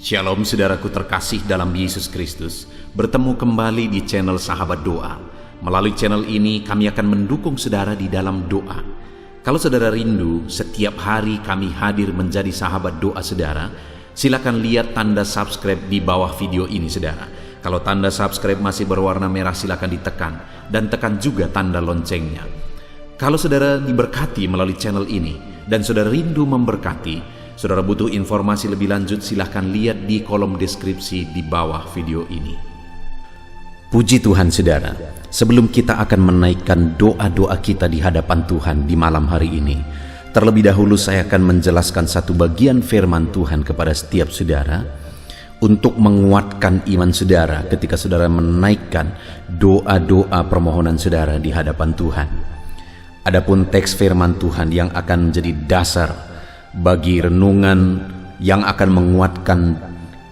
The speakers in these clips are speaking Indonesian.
Shalom saudaraku terkasih dalam Yesus Kristus. Bertemu kembali di channel Sahabat Doa. Melalui channel ini kami akan mendukung saudara di dalam doa. Kalau saudara rindu setiap hari kami hadir menjadi sahabat doa saudara, silakan lihat tanda subscribe di bawah video ini saudara. Kalau tanda subscribe masih berwarna merah silakan ditekan, dan tekan juga tanda loncengnya. Kalau saudara diberkati melalui channel ini dan saudara rindu memberkati, saudara butuh informasi lebih lanjut, silahkan lihat di kolom deskripsi di bawah video ini. Puji Tuhan saudara, sebelum kita akan menaikkan doa-doa kita di hadapan Tuhan di malam hari ini, terlebih dahulu saya akan menjelaskan satu bagian firman Tuhan kepada setiap saudara untuk menguatkan iman saudara ketika saudara menaikkan doa-doa permohonan saudara di hadapan Tuhan. Adapun teks firman Tuhan yang akan menjadi dasar bagi renungan yang akan menguatkan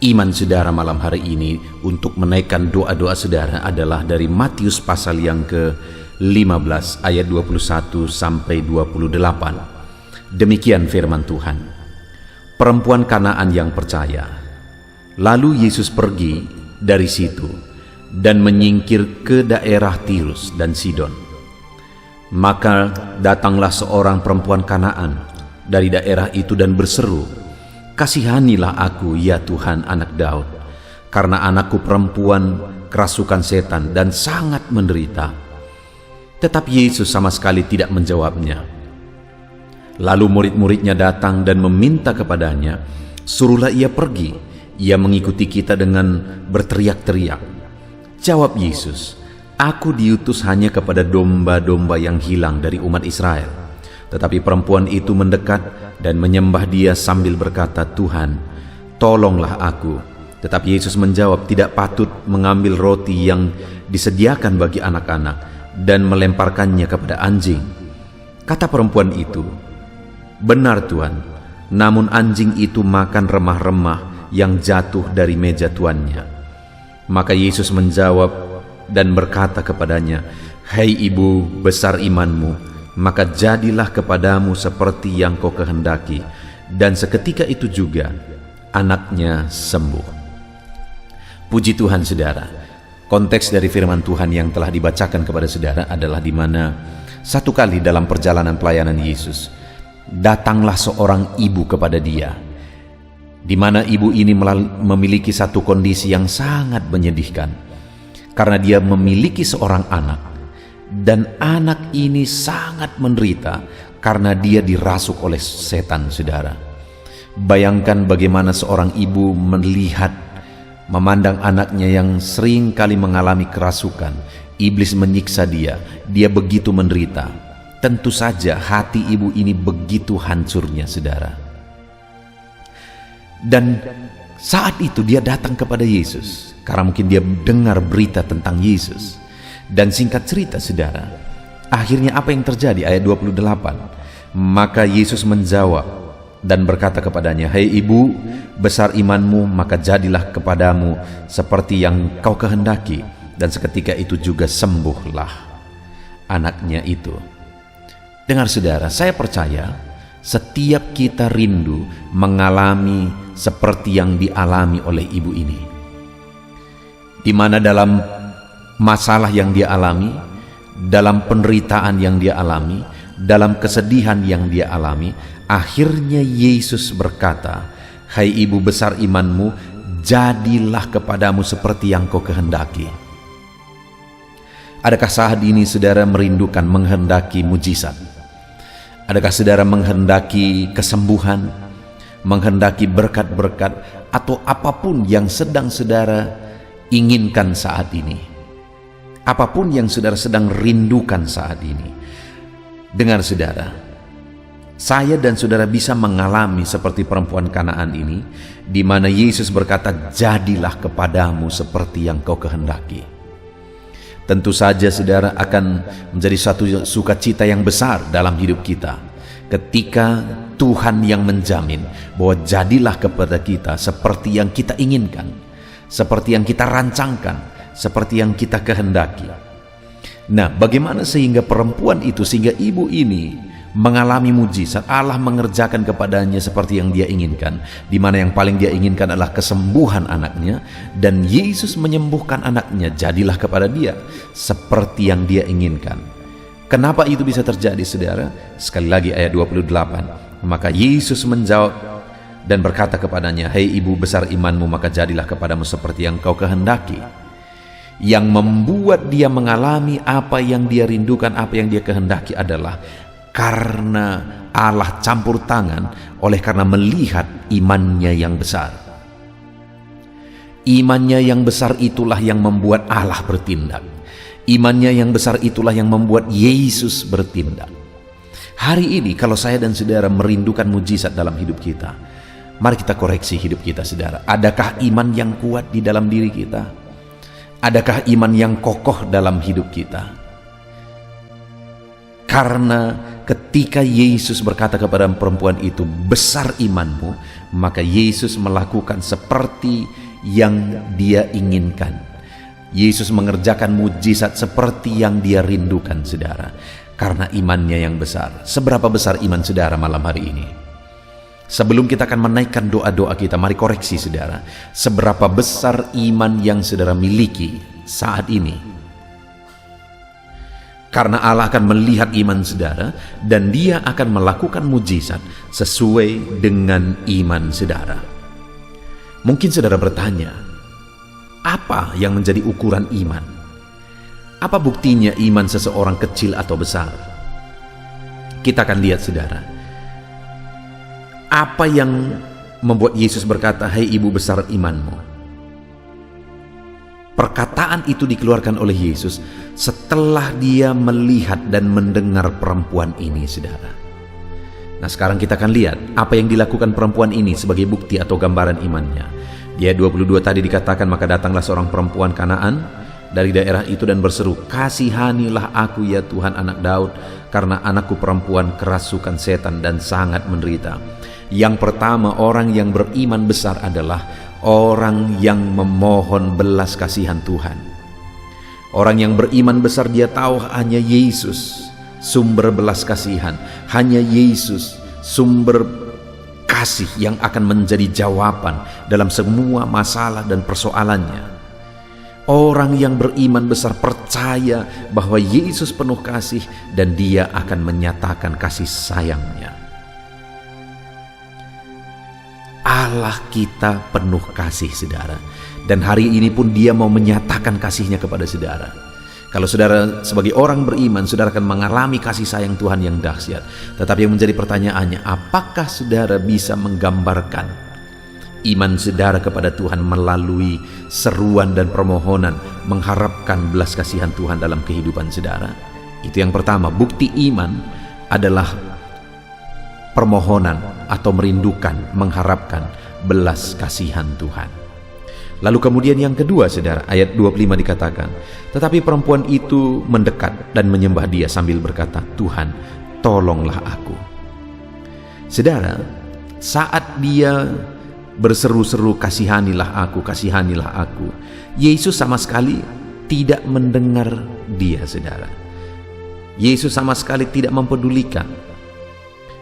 iman saudara malam hari ini untuk menaikkan doa-doa saudara adalah dari Matius pasal yang ke-15 ayat 21 sampai 28. Demikian firman Tuhan. Perempuan Kanaan yang percaya. Lalu Yesus pergi dari situ dan menyingkir ke daerah Tirus dan Sidon. Maka datanglah seorang perempuan Kanaan dari daerah itu dan berseru, "Kasihanilah aku ya Tuhan, anak Daud, karena anakku perempuan kerasukan setan dan sangat menderita." Tetapi Yesus sama sekali tidak menjawabnya. Lalu murid-muridnya datang dan meminta kepadanya, "Suruhlah ia pergi, ia mengikuti kita," dengan berteriak-teriak. Jawab Yesus, "Aku diutus hanya kepada domba-domba yang hilang dari umat Israel." Tetapi perempuan itu mendekat dan menyembah dia sambil berkata, "Tuhan, tolonglah aku." Tetapi Yesus menjawab, "Tidak patut mengambil roti yang disediakan bagi anak-anak dan melemparkannya kepada anjing." Kata perempuan itu, "Benar Tuhan, namun anjing itu makan remah-remah yang jatuh dari meja tuannya." Maka Yesus menjawab dan berkata kepadanya, "Hai ibu, besar imanmu, maka jadilah kepadamu seperti yang kau kehendaki." Dan seketika itu juga anaknya sembuh. Puji Tuhan saudara. Konteks dari firman Tuhan yang telah dibacakan kepada saudara adalah di mana satu kali dalam perjalanan pelayanan Yesus, datanglah seorang ibu kepada dia, di mana ibu ini memiliki satu kondisi yang sangat menyedihkan, karena dia memiliki seorang anak. Dan anak ini sangat menderita karena dia dirasuk oleh setan saudara. Bayangkan bagaimana seorang ibu melihat, memandang anaknya yang sering kali mengalami kerasukan. Iblis menyiksa dia begitu menderita. Tentu saja hati ibu ini begitu hancurnya saudara. Dan saat itu dia datang kepada Yesus karena mungkin dia dengar berita tentang Yesus. Dan singkat cerita saudara, akhirnya apa yang terjadi? Ayat 28. Maka Yesus menjawab dan berkata kepadanya, "Hai ibu, besar imanmu, maka jadilah kepadamu seperti yang kau kehendaki." Dan seketika itu juga sembuhlah anaknya itu. Dengar saudara, saya percaya setiap kita rindu mengalami seperti yang dialami oleh ibu ini, di mana dalam masalah yang dia alami, dalam penderitaan yang dia alami, dalam kesedihan yang dia alami, akhirnya Yesus berkata, "Hai ibu, besar imanmu, jadilah kepadamu seperti yang kau kehendaki." Adakah saat ini saudara merindukan menghendaki mujizat? Adakah saudara menghendaki kesembuhan, menghendaki berkat-berkat, atau apapun yang sedang saudara inginkan saat ini? Apapun yang saudara sedang rindukan saat ini. Dengar saudara, saya dan saudara bisa mengalami seperti perempuan Kanaan ini, di mana Yesus berkata, "Jadilah kepadamu seperti yang kau kehendaki." Tentu saja saudara akan menjadi satu sukacita yang besar dalam hidup kita ketika Tuhan yang menjamin bahwa jadilah kepada kita seperti yang kita inginkan, seperti yang kita rancangkan, seperti yang kita kehendaki. Nah, bagaimana sehingga perempuan itu, sehingga ibu ini mengalami mujizat. Allah mengerjakan kepadanya seperti yang dia inginkan, di mana yang paling dia inginkan adalah kesembuhan anaknya, dan Yesus menyembuhkan anaknya. Jadilah kepada dia seperti yang dia inginkan. Kenapa itu bisa terjadi, saudara? Sekali lagi ayat 28. Maka Yesus menjawab dan berkata kepadanya, "Hei ibu, besar imanmu, maka jadilah kepadamu seperti yang kau kehendaki." Yang membuat dia mengalami apa yang dia rindukan, apa yang dia kehendaki adalah karena Allah campur tangan, oleh karena melihat imannya yang besar. Imannya yang besar itulah yang membuat Allah bertindak. Imannya yang besar itulah yang membuat Yesus bertindak. Hari ini kalau saya dan saudara merindukan mujizat dalam hidup kita, mari kita koreksi hidup kita, saudara. Adakah iman yang kuat di dalam diri kita? Adakah iman yang kokoh dalam hidup kita? Karena ketika Yesus berkata kepada perempuan itu, "Besar imanmu," maka Yesus melakukan seperti yang dia inginkan. Yesus mengerjakan mujizat seperti yang dia rindukan, saudara, karena imannya yang besar. Seberapa besar iman saudara malam hari ini? Sebelum kita akan menaikkan doa-doa kita, mari koreksi, saudara. Seberapa besar iman yang saudara miliki saat ini? Karena Allah akan melihat iman saudara, dan dia akan melakukan mujizat sesuai dengan iman saudara. Mungkin saudara bertanya, apa yang menjadi ukuran iman? Apa buktinya iman seseorang kecil atau besar? Kita akan lihat, saudara. Apa yang membuat Yesus berkata, "Hai ibu, besar imanmu"? Perkataan itu dikeluarkan oleh Yesus setelah dia melihat dan mendengar perempuan ini, saudara. Nah, sekarang kita akan lihat apa yang dilakukan perempuan ini sebagai bukti atau gambaran imannya. Di ayat 22 tadi dikatakan, "Maka datanglah seorang perempuan Kanaan dari daerah itu dan berseru, 'Kasihanilah aku ya Tuhan, anak Daud, karena anakku perempuan kerasukan setan dan sangat menderita.'" Yang pertama, orang yang beriman besar adalah orang yang memohon belas kasihan Tuhan. Orang yang beriman besar, dia tahu hanya Yesus sumber belas kasihan, hanya Yesus sumber kasih yang akan menjadi jawaban dalam semua masalah dan persoalannya. Orang yang beriman besar percaya bahwa Yesus penuh kasih dan dia akan menyatakan kasih sayangnya. Allah kita penuh kasih, saudara. Dan hari ini pun dia mau menyatakan kasihnya kepada saudara. Kalau saudara sebagai orang beriman, saudara akan mengalami kasih sayang Tuhan yang dahsyat. Tetapi yang menjadi pertanyaannya, apakah saudara bisa menggambarkan iman saudara kepada Tuhan melalui seruan dan permohonan, mengharapkan belas kasihan Tuhan dalam kehidupan saudara? Itu yang pertama. Bukti iman adalah permohonan atau merindukan, mengharapkan belas kasihan Tuhan. Lalu kemudian yang kedua, saudara, ayat 25 dikatakan, "Tetapi perempuan itu mendekat dan menyembah dia sambil berkata, 'Tuhan, tolonglah aku.'" Saudara, saat dia berseru-seru, "Kasihanilah aku, kasihanilah aku," Yesus sama sekali tidak mendengar dia, saudara. Yesus sama sekali tidak mempedulikan.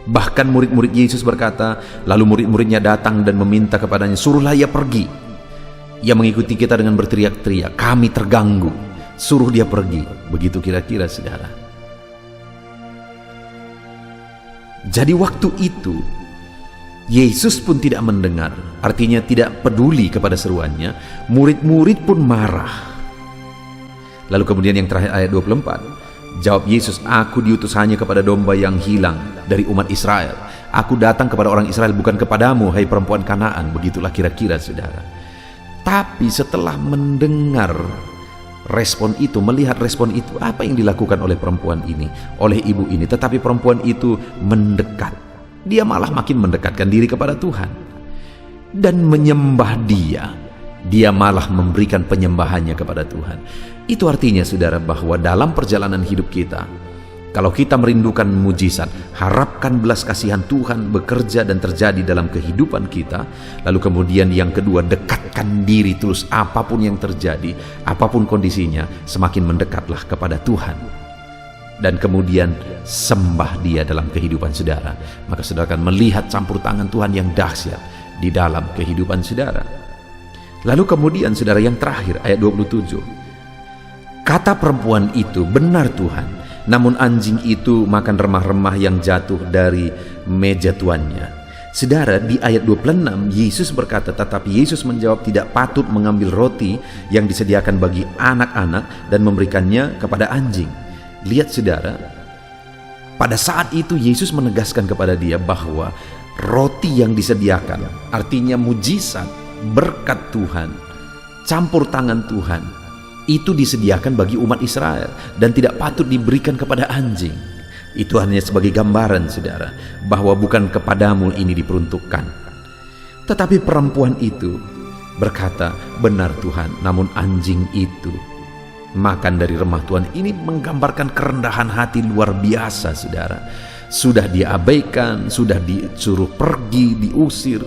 Bahkan murid-murid Yesus berkata, lalu murid-muridnya datang dan meminta kepadanya, "Suruhlah ia pergi." Ia mengikuti kita dengan berteriak-teriak, "Kami terganggu, suruh dia pergi." Begitu kira-kira, saudara. Jadi waktu itu Yesus pun tidak mendengar, artinya tidak peduli kepada seruannya. Murid-murid pun marah. Lalu kemudian yang terakhir ayat 24, jawab Yesus, "Aku diutus hanya kepada domba yang hilang dari umat Israel. Aku datang kepada orang Israel, bukan kepadamu, hai perempuan Kanaan." Begitulah kira-kira, saudara. Tapi setelah mendengar respon itu, melihat respon itu, apa yang dilakukan oleh perempuan ini, oleh ibu ini? Tetapi perempuan itu mendekat. Dia malah makin mendekatkan diri kepada Tuhan dan menyembah dia. Dia malah memberikan penyembahannya kepada Tuhan. Itu artinya, saudara, bahwa dalam perjalanan hidup kita, kalau kita merindukan mujizat, harapkan belas kasihan Tuhan bekerja dan terjadi dalam kehidupan kita. Lalu kemudian yang kedua, dekatkan diri terus, apapun yang terjadi, apapun kondisinya, semakin mendekatlah kepada Tuhan. dan kemudian sembah Dia dalam kehidupan saudara, maka saudara akan melihat campur tangan Tuhan yang dahsyat di dalam kehidupan saudara. Lalu kemudian saudara, yang terakhir ayat 27, kata perempuan itu, benar Tuhan, namun anjing itu makan remah-remah yang jatuh dari meja tuannya. Saudara, di ayat 26 Yesus berkata, tetapi Yesus menjawab, tidak patut mengambil roti yang disediakan bagi anak-anak dan memberikannya kepada anjing. Lihat saudara, pada saat itu Yesus menegaskan kepada dia bahwa roti yang disediakan, artinya mujizat, berkat Tuhan, campur tangan Tuhan, itu disediakan bagi umat Israel dan tidak patut diberikan kepada anjing. Itu hanya sebagai gambaran saudara, bahwa bukan kepadamu ini diperuntukkan. Tetapi perempuan itu berkata, benar Tuhan, namun anjing itu makan dari remah Tuhan. Ini menggambarkan kerendahan hati luar biasa saudara. Sudah diabaikan, sudah disuruh pergi, diusir.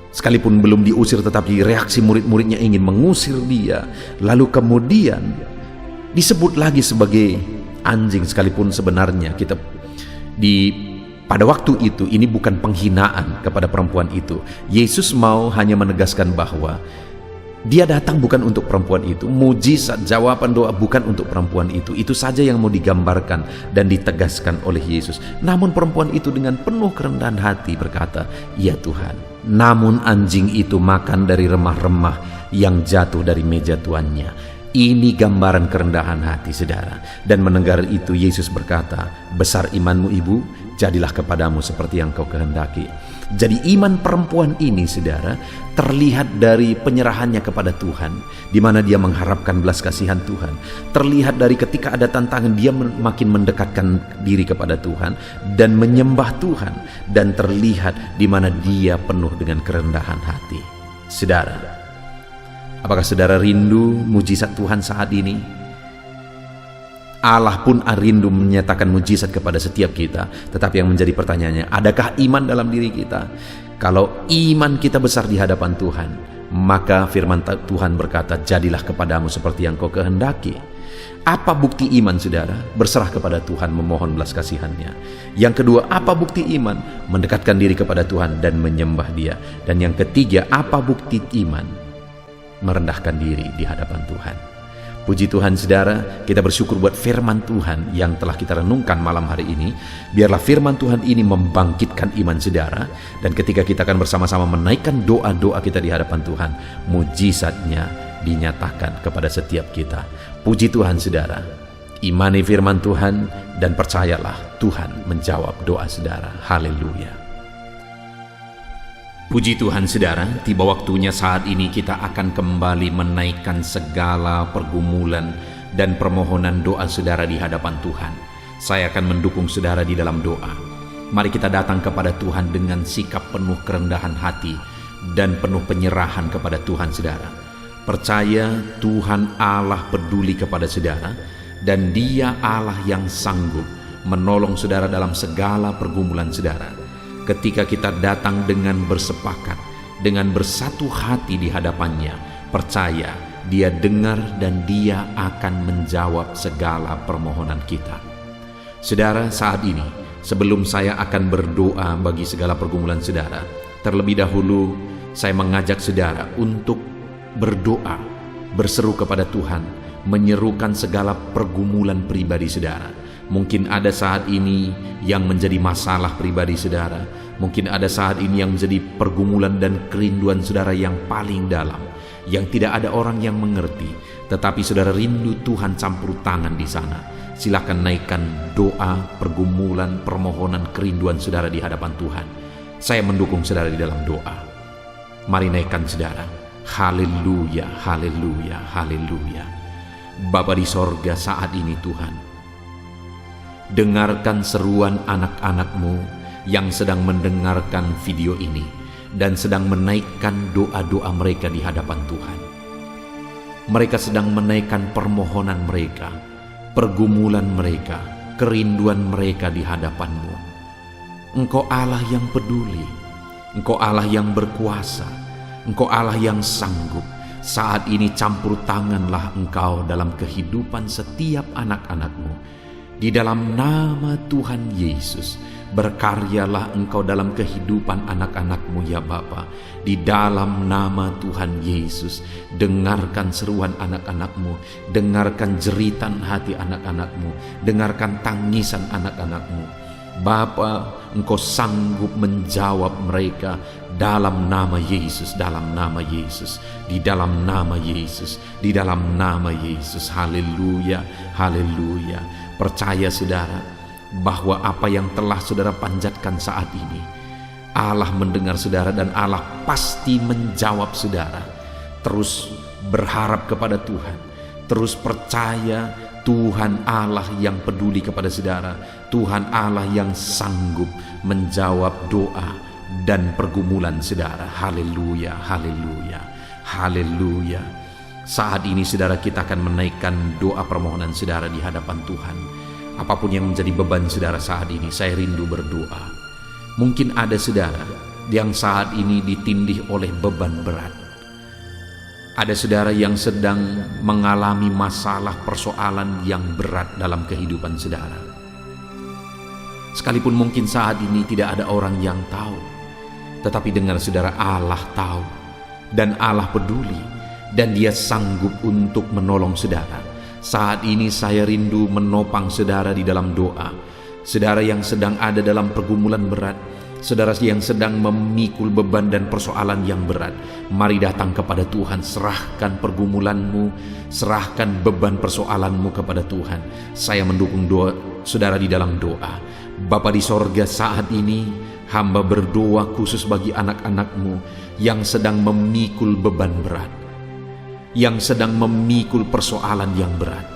Sekalipun belum diusir, tetapi reaksi murid-muridnya ingin mengusir dia. Lalu kemudian disebut lagi sebagai anjing, sekalipun sebenarnya pada waktu itu ini bukan penghinaan kepada perempuan itu. Yesus mau hanya menegaskan bahwa Dia datang bukan untuk perempuan itu. Mujizat, jawaban doa bukan untuk perempuan itu. Itu saja yang mau digambarkan dan ditegaskan oleh Yesus. Namun perempuan itu dengan penuh kerendahan hati berkata, ya Tuhan, namun anjing itu makan dari remah-remah yang jatuh dari meja tuannya. Ini gambaran kerendahan hati saudara. Dan mendengar itu Yesus berkata, besar imanmu ibu, jadilah kepadamu seperti yang kau kehendaki. Jadi iman perempuan ini saudara terlihat dari penyerahannya kepada Tuhan, di mana dia mengharapkan belas kasihan Tuhan. Terlihat dari ketika ada tantangan dia makin mendekatkan diri kepada Tuhan dan menyembah Tuhan. Dan terlihat di mana dia penuh dengan kerendahan hati. Saudara, apakah saudara rindu mujizat Tuhan saat ini? Allah pun rindu menyatakan mujizat kepada setiap kita. Tetapi yang menjadi pertanyaannya, adakah iman dalam diri kita? Kalau iman kita besar di hadapan Tuhan, maka firman Tuhan berkata, jadilah kepadamu seperti yang kau kehendaki. Apa bukti iman saudara? Berserah kepada Tuhan, memohon belas kasihannya. Yang kedua, apa bukti iman? Mendekatkan diri kepada Tuhan dan menyembah Dia. Dan yang ketiga, apa bukti iman? Merendahkan diri di hadapan Tuhan. Puji Tuhan saudara, kita bersyukur buat firman Tuhan yang telah kita renungkan malam hari ini. Biarlah firman Tuhan ini membangkitkan iman saudara. Dan ketika kita akan bersama-sama menaikkan doa-doa kita di hadapan Tuhan, mujizatnya dinyatakan kepada setiap kita. Puji Tuhan saudara, imani firman Tuhan dan percayalah Tuhan menjawab doa saudara. Haleluya. Puji Tuhan saudara, tiba waktunya saat ini kita akan kembali menaikkan segala pergumulan dan permohonan doa saudara di hadapan Tuhan. Saya akan mendukung saudara di dalam doa. Mari kita datang kepada Tuhan dengan sikap penuh kerendahan hati dan penuh penyerahan kepada Tuhan saudara. Percaya Tuhan Allah peduli kepada saudara dan Dia Allah yang sanggup menolong saudara dalam segala pergumulan saudara. Ketika kita datang dengan bersepakat, dengan bersatu hati di hadapannya, percaya Dia dengar dan Dia akan menjawab segala permohonan kita. Saudara, saat ini sebelum saya akan berdoa bagi segala pergumulan saudara, terlebih dahulu saya mengajak saudara untuk berdoa, berseru kepada Tuhan, menyerukan segala pergumulan pribadi saudara. Mungkin ada saat ini yang menjadi masalah pribadi saudara. Mungkin ada saat ini yang menjadi pergumulan dan kerinduan saudara yang paling dalam, yang tidak ada orang yang mengerti. Tetapi saudara rindu Tuhan campur tangan di sana. Silakan naikkan doa, pergumulan, permohonan, kerinduan saudara di hadapan Tuhan. Saya mendukung saudara di dalam doa. Mari naikkan saudara. Haleluya, haleluya, haleluya. Bapa di sorga, saat ini Tuhan, dengarkan seruan anak-anak-Mu yang sedang mendengarkan video ini dan sedang menaikkan doa-doa mereka di hadapan Tuhan. Mereka sedang menaikkan permohonan mereka, pergumulan mereka, kerinduan mereka di hadapan-Mu. Engkau Allah yang peduli, Engkau Allah yang berkuasa, Engkau Allah yang sanggup. Saat ini campur tanganlah Engkau dalam kehidupan setiap anak-anak-Mu. Di dalam nama Tuhan Yesus, berkaryalah Engkau dalam kehidupan anak-anak-Mu ya Bapa. Di dalam nama Tuhan Yesus, dengarkan seruan anak-anak-Mu, dengarkan jeritan hati anak-anak-Mu, dengarkan tangisan anak-anak-Mu. Bapa, Engkau sanggup menjawab mereka dalam nama Yesus, dalam nama Yesus, di dalam nama Yesus, di dalam nama Yesus. Haleluya, haleluya. Percaya saudara bahwa apa yang telah saudara panjatkan saat ini, Allah mendengar saudara dan Allah pasti menjawab saudara. Terus berharap kepada Tuhan, terus percaya Tuhan Allah yang peduli kepada saudara, Tuhan Allah yang sanggup menjawab doa dan pergumulan saudara. Haleluya, haleluya, haleluya. Saat ini saudara, kita akan menaikkan doa permohonan saudara di hadapan Tuhan. Apapun yang menjadi beban saudara saat ini, saya rindu berdoa. Mungkin ada saudara yang saat ini ditindih oleh beban berat. Ada saudara yang sedang mengalami masalah persoalan yang berat dalam kehidupan saudara. Sekalipun mungkin saat ini tidak ada orang yang tahu, tetapi dengar saudara, Allah tahu dan Allah peduli dan Dia sanggup untuk menolong saudara. Saat ini saya rindu menopang saudara di dalam doa. Saudara yang sedang ada dalam pergumulan berat, saudara yang sedang memikul beban dan persoalan yang berat, mari datang kepada Tuhan. Serahkan pergumulanmu, serahkan beban persoalanmu kepada Tuhan. Saya mendukung doa saudara di dalam doa. Bapa di sorga, saat ini hamba berdoa khusus bagi anak-anak-Mu yang sedang memikul beban berat, yang sedang memikul persoalan yang berat.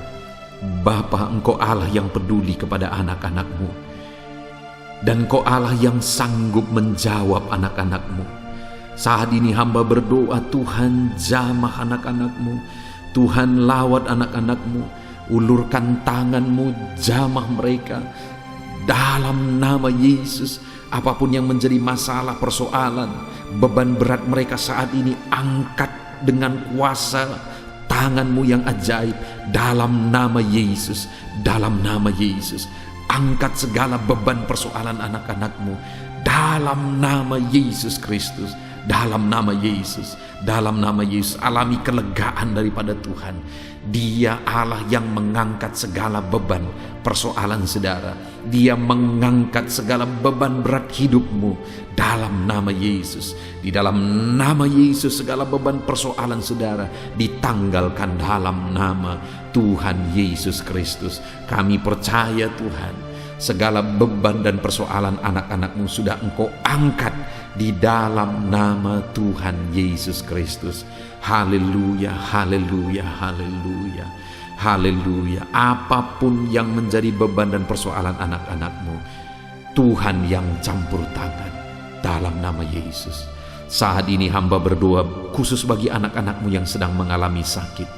Bapa, Engkau Allah yang peduli kepada anak-anak-Mu, dan Engkau Allah yang sanggup menjawab anak-anak-Mu. Saat ini hamba berdoa, Tuhan jamah anak-anak-Mu, Tuhan lawat anak-anak-Mu, ulurkan tangan-Mu, jamah mereka dalam nama Yesus. Apapun yang menjadi masalah, persoalan, beban berat mereka saat ini, angkat dengan kuasa tangan-Mu yang ajaib dalam nama Yesus, dalam nama Yesus. Angkat segala beban persoalan anak-anak-Mu dalam nama Yesus Kristus, dalam nama Yesus, dalam nama Yesus. Alami kelegaan daripada Tuhan. Dia Allah yang mengangkat segala beban persoalan saudara. Dia mengangkat segala beban berat hidupmu dalam nama Yesus. Di dalam nama Yesus segala beban persoalan saudara ditanggalkan dalam nama Tuhan Yesus Kristus. Kami percaya Tuhan, segala beban dan persoalan anak-anak-Mu sudah Engkau angkat di dalam nama Tuhan Yesus Kristus. Haleluya, haleluya, haleluya, haleluya. Apapun yang menjadi beban dan persoalan anak-anak-Mu, Tuhan yang campur tangan dalam nama Yesus. Saat ini hamba berdoa khusus bagi anak-anak-Mu yang sedang mengalami sakit.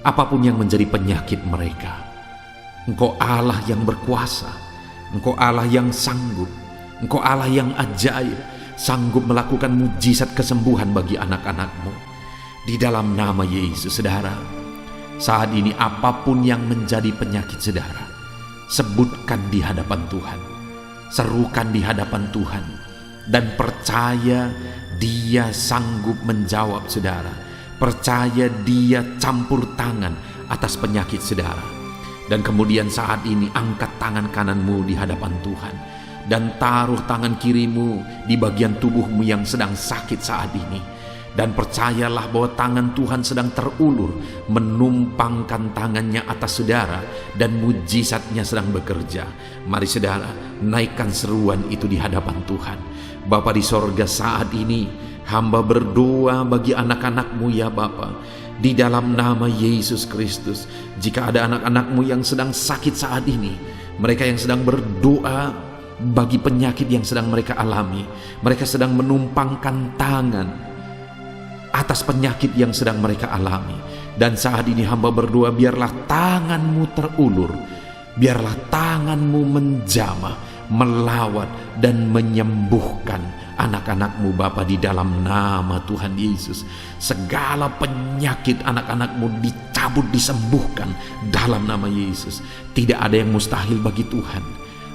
Apapun yang menjadi penyakit mereka, Engkau Allah yang berkuasa, Engkau Allah yang sanggup, Engkau Allah yang ajaib, sanggup melakukan mujizat kesembuhan bagi anak-anak-Mu. Di dalam nama Yesus, saudara, saat ini apapun yang menjadi penyakit saudara, sebutkan di hadapan Tuhan, serukan di hadapan Tuhan, dan percaya Dia sanggup menjawab saudara. Percaya Dia campur tangan atas penyakit saudara. Dan kemudian saat ini angkat tangan kananmu di hadapan Tuhan dan taruh tangan kirimu di bagian tubuhmu yang sedang sakit saat ini. Dan percayalah bahwa tangan Tuhan sedang terulur menumpangkan tangannya atas saudara dan mujizatnya sedang bekerja. Mari saudara, naikkan seruan itu di hadapan Tuhan. Bapa di sorga, saat ini hamba berdoa bagi anak-anak-Mu ya Bapa, di dalam nama Yesus Kristus. Jika ada anak-anak-Mu yang sedang sakit saat ini, mereka yang sedang berdoa bagi penyakit yang sedang mereka alami, mereka sedang menumpangkan tangan atas penyakit yang sedang mereka alami. Dan saat ini hamba berdoa, biarlah tangan-Mu terulur, biarlah tangan-Mu menjamah, melawat dan menyembuhkan anak-anak-Mu Bapa di dalam nama Tuhan Yesus. Segala penyakit anak-anak-Mu dicabut, disembuhkan dalam nama Yesus. Tidak ada yang mustahil bagi Tuhan.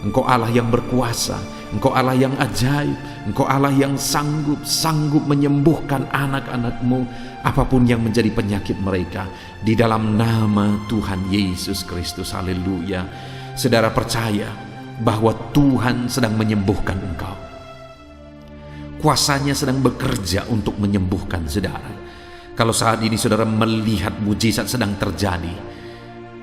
Engkau Allah yang berkuasa, Engkau Allah yang ajaib, Engkau Allah yang sanggup menyembuhkan anak-anak-Mu apapun yang menjadi penyakit mereka di dalam nama Tuhan Yesus Kristus. Haleluya. Saudara percaya bahwa Tuhan sedang menyembuhkan engkau. Kuasanya sedang bekerja untuk menyembuhkan saudara. Kalau saat ini saudara melihat mujizat sedang terjadi,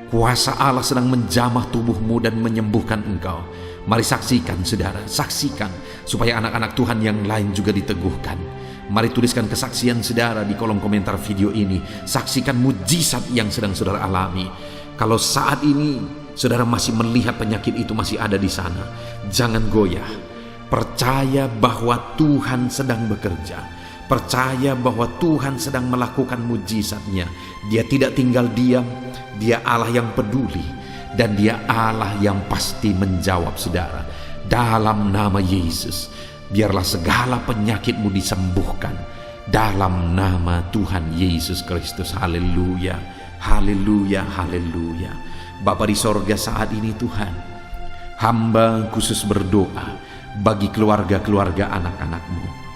kuasa Allah sedang menjamah tubuhmu dan menyembuhkan engkau. Mari saksikan saudara, saksikan supaya anak-anak Tuhan yang lain juga diteguhkan. Mari tuliskan kesaksian saudara di kolom komentar video ini. Saksikan mujizat yang sedang saudara alami. Kalau saat ini saudara masih melihat penyakit itu masih ada di sana, jangan goyah. Percaya bahwa Tuhan sedang bekerja. Percaya bahwa Tuhan sedang melakukan mujizatnya. Dia tidak tinggal diam. Dia Allah yang peduli. Dan Dia Allah yang pasti menjawab saudara. Dalam nama Yesus, biarlah segala penyakitmu disembuhkan. Dalam nama Tuhan Yesus Kristus. Haleluya, haleluya, haleluya. Bapa di sorga, saat ini Tuhan, hamba khusus berdoa bagi keluarga-keluarga anak-anak-Mu.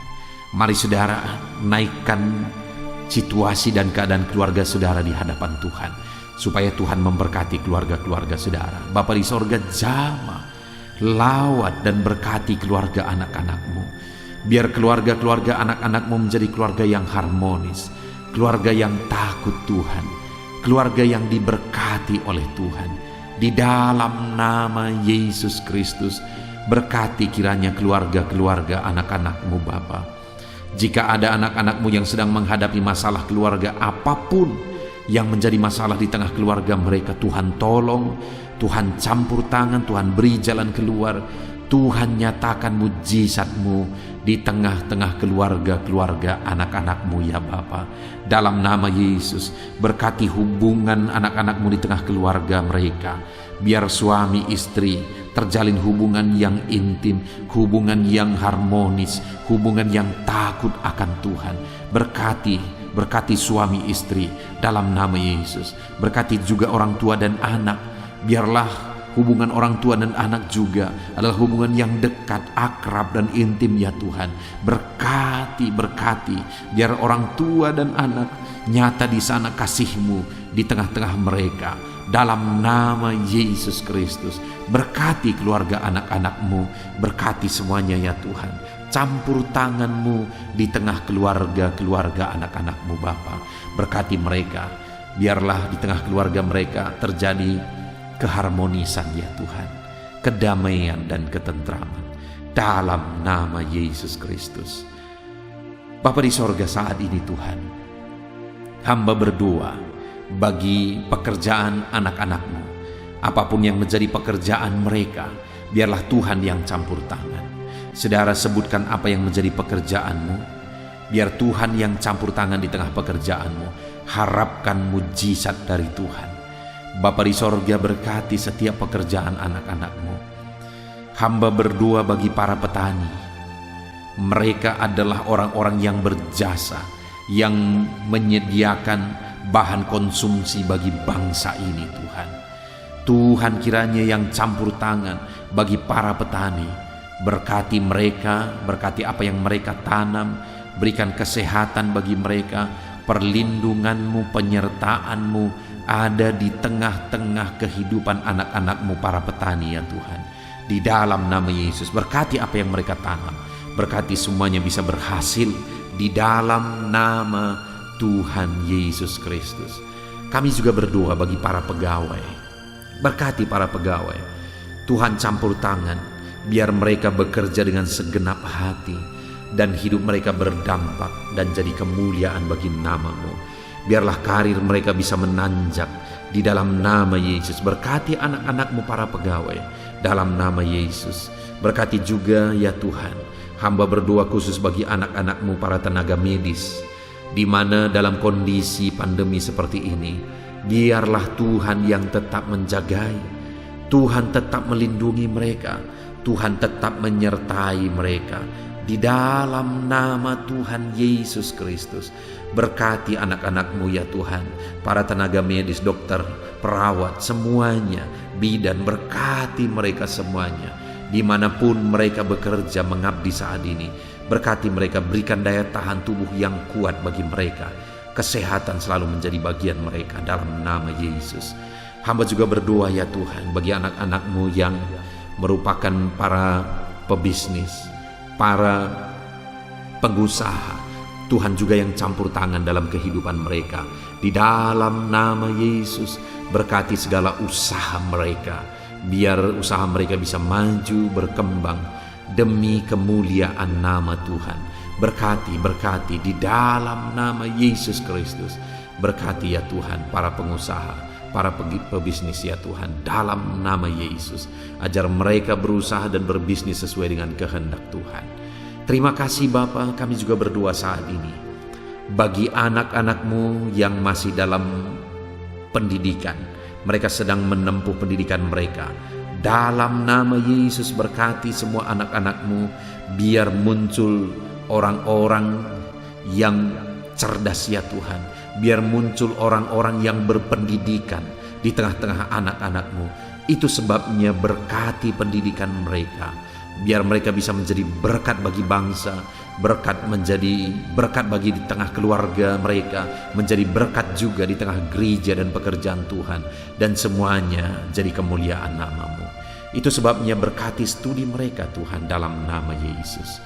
Mari saudara naikkan situasi dan keadaan keluarga saudara di hadapan Tuhan, supaya Tuhan memberkati keluarga-keluarga saudara. Bapa di sorga, jamah, lawat dan berkati keluarga anak-anak-Mu. Biar keluarga-keluarga anak-anak-Mu menjadi keluarga yang harmonis, keluarga yang takut Tuhan, keluarga yang diberkati oleh Tuhan. Di dalam nama Yesus Kristus, berkati kiranya keluarga-keluarga anak-anak-Mu Bapa. Jika ada anak-anak-Mu yang sedang menghadapi masalah keluarga, apapun yang menjadi masalah di tengah keluarga mereka, Tuhan tolong, Tuhan campur tangan, Tuhan beri jalan keluar, Tuhan nyatakan mujizat-Mu di tengah-tengah keluarga-keluarga anak-anak-Mu ya Bapa. Dalam nama Yesus, berkati hubungan anak-anak-Mu di tengah keluarga mereka. Biar suami istri terjalin hubungan yang intim, hubungan yang harmonis, hubungan yang takut akan Tuhan. Berkati suami istri dalam nama Yesus. Berkati juga orang tua dan anak. Biarlah hubungan orang tua dan anak juga adalah hubungan yang dekat, akrab dan intim ya Tuhan. Berkati, biar orang tua dan anak nyata di sana kasih-Mu di tengah-tengah mereka. Dalam nama Yesus Kristus, berkati keluarga anak-anak-Mu, berkati semuanya ya Tuhan. Campur tangan-Mu di tengah keluarga-keluarga anak-anak-Mu Bapa. Berkati mereka, biarlah di tengah keluarga mereka terjadi keharmonisan ya Tuhan, kedamaian dan ketentraman. Dalam nama Yesus Kristus. Bapa di sorga, saat ini Tuhan, hamba berdoa bagi pekerjaan anak-anak-Mu. Apapun yang menjadi pekerjaan mereka, biarlah Tuhan yang campur tangan. Saudara sebutkan apa yang menjadi pekerjaan-Mu, biar Tuhan yang campur tangan di tengah pekerjaan-Mu. Harapkan mujizat dari Tuhan. Bapa di sorga, berkati setiap pekerjaan anak-anak-Mu. Hamba berdoa bagi para petani. Mereka adalah orang-orang yang berjasa, yang menyediakan bahan konsumsi bagi bangsa ini Tuhan. Tuhan kiranya yang campur tangan bagi para petani. Berkati mereka, berkati apa yang mereka tanam, berikan kesehatan bagi mereka, perlindungan-Mu, penyertaan-Mu ada di tengah-tengah kehidupan anak-anak-Mu para petani ya Tuhan. Di dalam nama Yesus, berkati apa yang mereka tanam, berkati semuanya bisa berhasil di dalam nama Tuhan Yesus Kristus. Kami juga berdoa bagi para pegawai. Berkati para pegawai. Tuhan campur tangan, biar mereka bekerja dengan segenap hati dan hidup mereka berdampak dan jadi kemuliaan bagi nama-Mu. Biarlah karir mereka bisa menanjak di dalam nama Yesus. Berkati anak-anak-Mu para pegawai dalam nama Yesus. Berkati juga ya Tuhan, hamba berdoa khusus bagi anak-anak-Mu para tenaga medis, di mana dalam kondisi pandemi seperti ini, biarlah Tuhan yang tetap menjagai, Tuhan tetap melindungi mereka, Tuhan tetap menyertai mereka. Di dalam nama Tuhan Yesus Kristus, berkati anak-anak-Mu ya Tuhan, para tenaga medis, dokter, perawat, semuanya, bidan, berkati mereka semuanya. Dimanapun mereka bekerja mengabdi saat ini, berkati mereka, berikan daya tahan tubuh yang kuat bagi mereka. Kesehatan selalu menjadi bagian mereka dalam nama Yesus. Hamba juga berdoa ya Tuhan bagi anak-anak-Mu yang merupakan para pebisnis, para pengusaha. Tuhan juga yang campur tangan dalam kehidupan mereka. Di dalam nama Yesus, berkati segala usaha mereka. Biar usaha mereka bisa maju, berkembang demi kemuliaan nama Tuhan. Berkati di dalam nama Yesus Kristus. Berkati ya Tuhan para pengusaha, para pebisnis ya Tuhan, dalam nama Yesus. Ajar mereka berusaha dan berbisnis sesuai dengan kehendak Tuhan. Terima kasih Bapa, kami juga berdoa saat ini bagi anak-anak-Mu yang masih dalam pendidikan. Mereka sedang menempuh pendidikan mereka. Dalam nama Yesus, berkati semua anak-anak-Mu, biar muncul orang-orang yang cerdas ya Tuhan. Biar muncul orang-orang yang berpendidikan di tengah-tengah anak-anak-Mu. Itu sebabnya berkati pendidikan mereka. Biar mereka bisa menjadi berkat bagi bangsa, menjadi berkat bagi di tengah keluarga mereka, menjadi berkat juga di tengah gereja dan pekerjaan Tuhan, dan semuanya jadi kemuliaan nama-Mu. Itu sebabnya berkati studi mereka Tuhan dalam nama Yesus.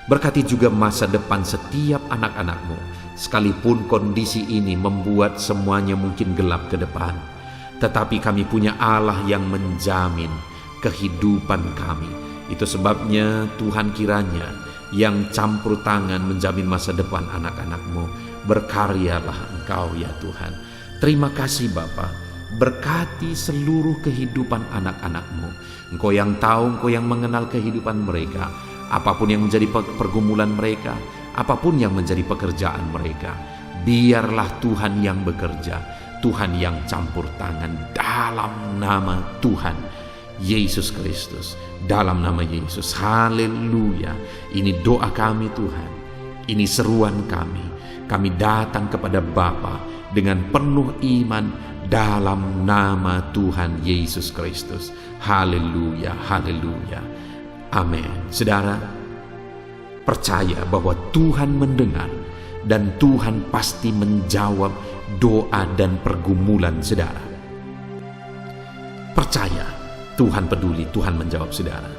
Berkati juga masa depan setiap anak-anak-Mu, sekalipun kondisi ini membuat semuanya mungkin gelap ke depan. Tetapi kami punya Allah yang menjamin kehidupan kami. Itu sebabnya Tuhan kiranya yang campur tangan menjamin masa depan anak-anak-Mu. Berkaryalah Engkau ya Tuhan. Terima kasih Bapa. Berkati seluruh kehidupan anak-anak-Mu. Engkau yang tahu, Engkau yang mengenal kehidupan mereka. Apapun yang menjadi pergumulan mereka, apapun yang menjadi pekerjaan mereka, biarlah Tuhan yang bekerja, Tuhan yang campur tangan dalam nama Tuhan Yesus Kristus. Dalam nama Yesus, haleluya. Ini doa kami Tuhan, ini seruan kami. Kami datang kepada Bapa dengan penuh iman dalam nama Tuhan Yesus Kristus. Haleluya, haleluya. Amin. Saudara, percaya bahwa Tuhan mendengar dan Tuhan pasti menjawab doa dan pergumulan saudara. Percaya, Tuhan peduli, Tuhan menjawab saudara.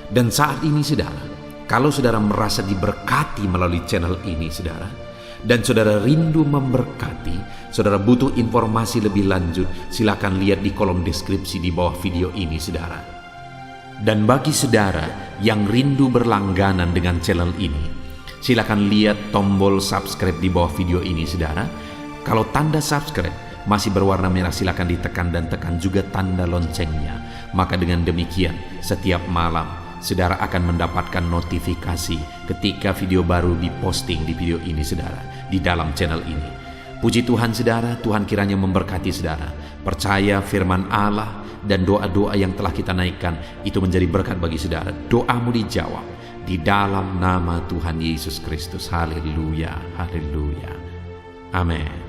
Dan saat ini saudara, kalau saudara merasa diberkati melalui channel ini saudara, dan saudara rindu memberkati, saudara butuh informasi lebih lanjut, silakan lihat di kolom deskripsi di bawah video ini saudara. Dan bagi saudara yang rindu berlangganan dengan channel ini, silakan lihat tombol subscribe di bawah video ini saudara. Kalau tanda subscribe masih berwarna merah, silakan ditekan dan tekan juga tanda loncengnya. Maka dengan demikian setiap malam saudara akan mendapatkan notifikasi ketika video baru diposting di video ini saudara, di dalam channel ini. Puji Tuhan saudara, Tuhan kiranya memberkati saudara. Percaya firman Allah dan doa-doa yang telah kita naikkan itu menjadi berkat bagi saudara. Doamu dijawab di dalam nama Tuhan Yesus Kristus. Haleluya, haleluya. Amin.